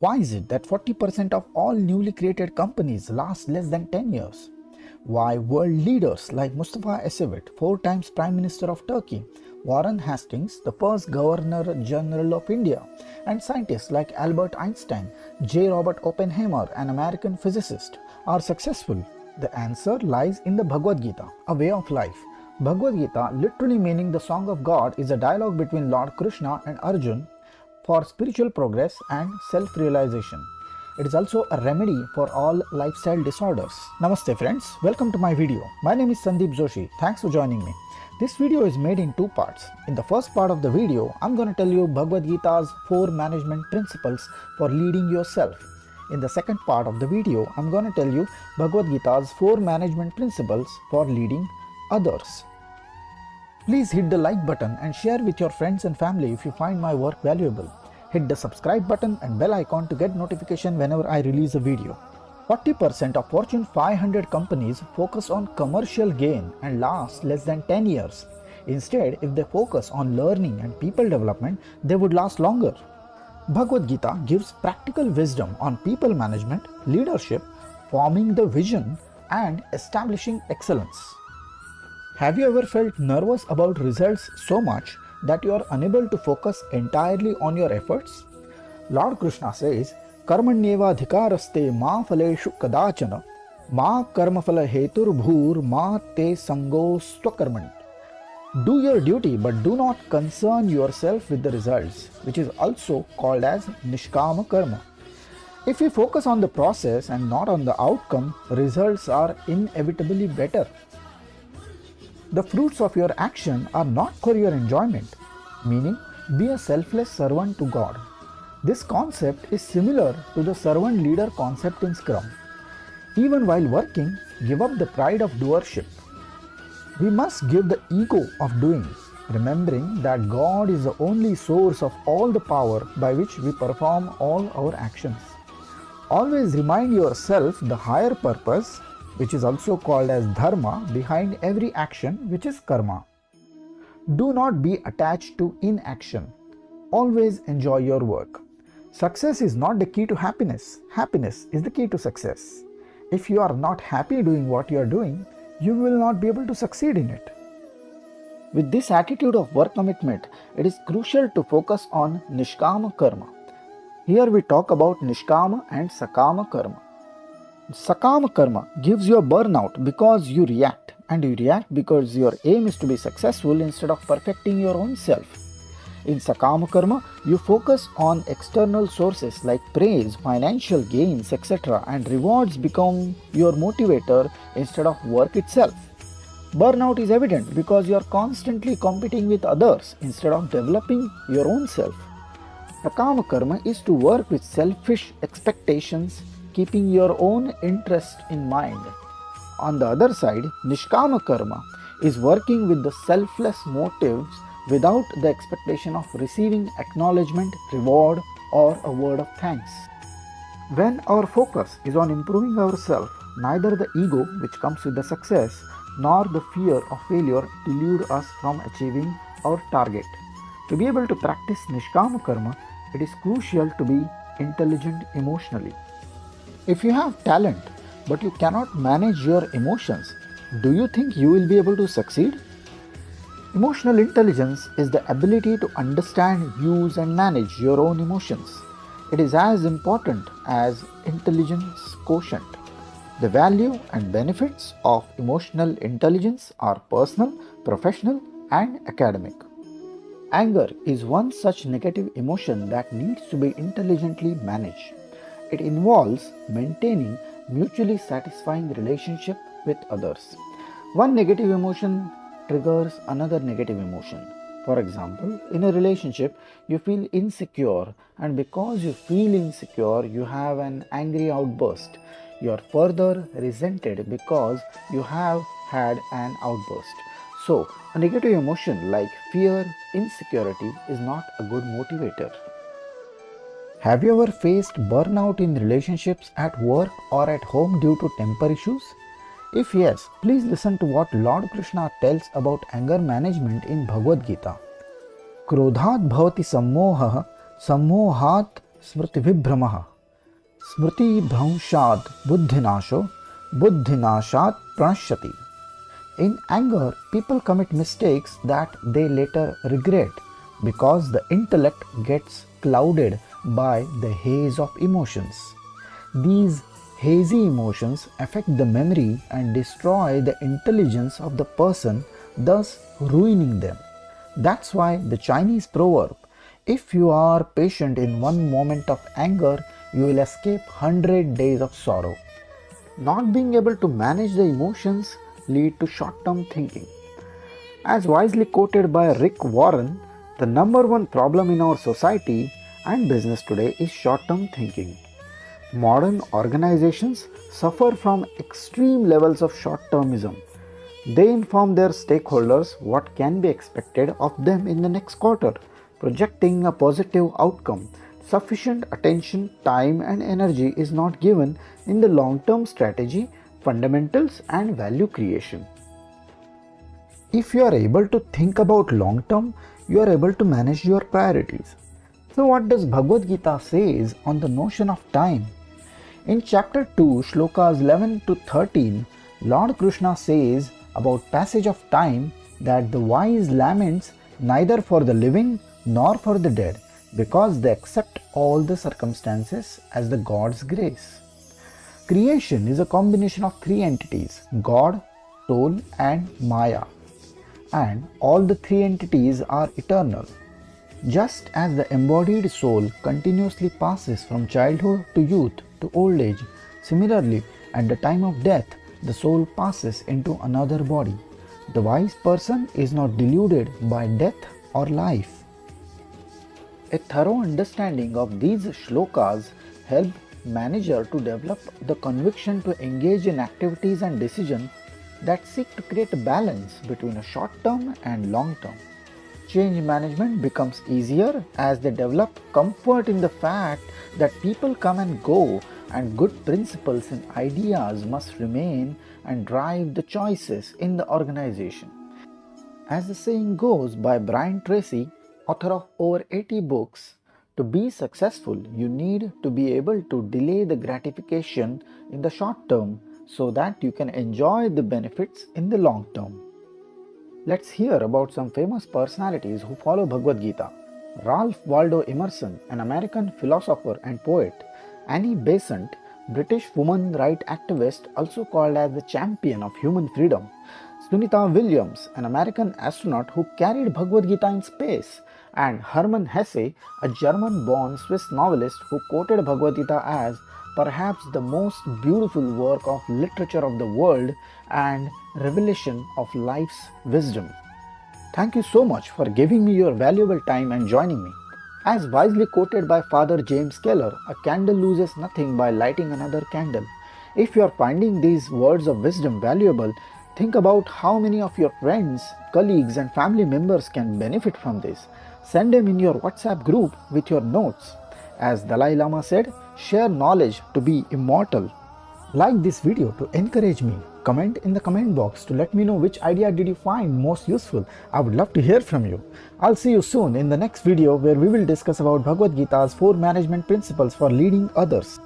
Why is it that 40% of all newly created companies last less than 10 years? Why world leaders like Mustafa Ecevit, 4 times Prime Minister of Turkey, Warren Hastings, the first Governor General of India, and scientists like Albert Einstein, J. Robert Oppenheimer, an American physicist, are successful? The answer lies in the Bhagavad Gita, a way of life. Bhagavad Gita, literally meaning the song of God, is a dialogue between Lord Krishna and Arjun for spiritual progress and self-realization. It is also a remedy for all lifestyle disorders. Namaste friends, welcome to my video. My name is Sandip Joshi. Thanks for joining me. This video is made in 2 parts. In the first part of the video, I'm going to tell you Bhagavad Gita's 4 management principles for leading yourself. In the second part of the video, I'm going to tell you Bhagavad Gita's 4 management principles for leading others. Please hit the like button and share with your friends and family if you find my work valuable. Hit the subscribe button and bell icon to get notification whenever I release a video. 40% of Fortune 500 companies focus on commercial gain and last less than 10 years. Instead, if they focus on learning and people development, they would last longer. Bhagavad Gita gives practical wisdom on people management, leadership, forming the vision, and establishing excellence. Have you ever felt nervous about results so much that you are unable to focus entirely on your efforts? Lord Krishna says, Karmanyeva dhikaraste ma phaleshu kadachana ma karmaphala hetur bhur ma te sango swakarmani. Do your duty but do not concern yourself with the results, which is also called as nishkama karma. If you focus on the process and not on the outcome, results are inevitably better. The fruits of your action are not for your enjoyment, meaning be a selfless servant to God. This concept is similar to the servant leader concept in Scrum. Even while working, give up the pride of doership. We must give the ego of doing, remembering that God is the only source of all the power by which we perform all our actions. Always remind yourself the higher purpose, which is also called as dharma, behind every action, which is karma. Do not be attached to inaction. Always enjoy your work. Success is not the key to happiness. Happiness is the key to success. If you are not happy doing what you are doing, you will not be able to succeed in it. With this attitude of work commitment, it is crucial to focus on nishkama karma. Here we talk about nishkama and sakama karma. Sakama karma gives you a burnout because you react, and you react because your aim is to be successful instead of perfecting your own self. In sakama karma, you focus on external sources like praise, financial gains, etc., and rewards become your motivator instead of work itself. Burnout is evident because you are constantly competing with others instead of developing your own self. Sakama karma is to work with selfish expectations, keeping your own interest in mind. On the other side, nishkama karma is working with the selfless motives without the expectation of receiving acknowledgement, reward, or a word of thanks. When our focus is on improving ourselves, neither the ego which comes with the success nor the fear of failure delude us from achieving our target. To be able to practice nishkama karma, it is crucial to be intelligent emotionally. If you have talent, but you cannot manage your emotions, do you think you will be able to succeed? Emotional intelligence is the ability to understand, use, and manage your own emotions. It is as important as intelligence quotient. The value and benefits of emotional intelligence are personal, professional, and academic. Anger is one such negative emotion that needs to be intelligently managed. It involves maintaining mutually satisfying relationship with others. One negative emotion triggers another negative emotion. For example, in a relationship, you feel insecure, and because you feel insecure, you have an angry outburst. You are further resented because you have had an outburst. So, a negative emotion like fear, insecurity is not a good motivator. Have you ever faced burnout in relationships at work or at home due to temper issues? If yes, please listen to what Lord Krishna tells about anger management in Bhagavad Gita. Krodhat bhavati sammohah, sammohat Smriti Vibhramaha. Smriti Bhranshad Buddhinasho, Buddhinashat Pranashyati. In anger, people commit mistakes that they later regret because the intellect gets clouded by the haze of emotions. These hazy emotions affect the memory and destroy the intelligence of the person, thus ruining them. That's why the Chinese proverb, if you are patient in one moment of anger, you will escape 100 days of sorrow. Not being able to manage the emotions lead to short-term thinking. As wisely quoted by Rick Warren, the number one problem in our society and business today is short-term thinking. Modern organizations suffer from extreme levels of short-termism. They inform their stakeholders what can be expected of them in the next quarter, projecting a positive outcome. Sufficient attention, time, and energy is not given in the long-term strategy, fundamentals, and value creation. If you are able to think about long-term, you are able to manage your priorities. So what does Bhagavad Gita says on the notion of time? In chapter 2, shlokas 11 to 13, Lord Krishna says about passage of time that the wise laments neither for the living nor for the dead, because they accept all the circumstances as the God's grace. Creation is a combination of three entities, God, soul, and Maya, and all the three entities are eternal. Just as the embodied soul continuously passes from childhood to youth to old age, similarly, at the time of death, the soul passes into another body. The wise person is not deluded by death or life. A thorough understanding of these shlokas help manager to develop the conviction to engage in activities and decisions that seek to create a balance between a short term and long term. Change management becomes easier as they develop comfort in the fact that people come and go and good principles and ideas must remain and drive the choices in the organization. As the saying goes by Brian Tracy, author of over 80 books, to be successful, you need to be able to delay the gratification in the short term so that you can enjoy the benefits in the long term. Let's hear about some famous personalities who follow Bhagavad Gita. Ralph Waldo Emerson, an American philosopher and poet. Annie Besant, British woman rights activist, also called as the champion of human freedom. Sunita Williams, an American astronaut who carried Bhagavad Gita in space. And Hermann Hesse, a German-born Swiss novelist who quoted Bhagavad Gita as perhaps the most beautiful work of literature of the world and revelation of life's wisdom. Thank you so much for giving me your valuable time and joining me. As wisely quoted by Father James Keller, a candle loses nothing by lighting another candle. If you are finding these words of wisdom valuable, think about how many of your friends, colleagues, and family members can benefit from this. Send them in your WhatsApp group with your notes. As Dalai Lama said, share knowledge to be immortal. Like this video to encourage me. Comment in the comment box to let me know which idea did you find most useful. I would love to hear from you. I'll see you soon in the next video where we will discuss about Bhagavad Gita's 4 management principles for leading others.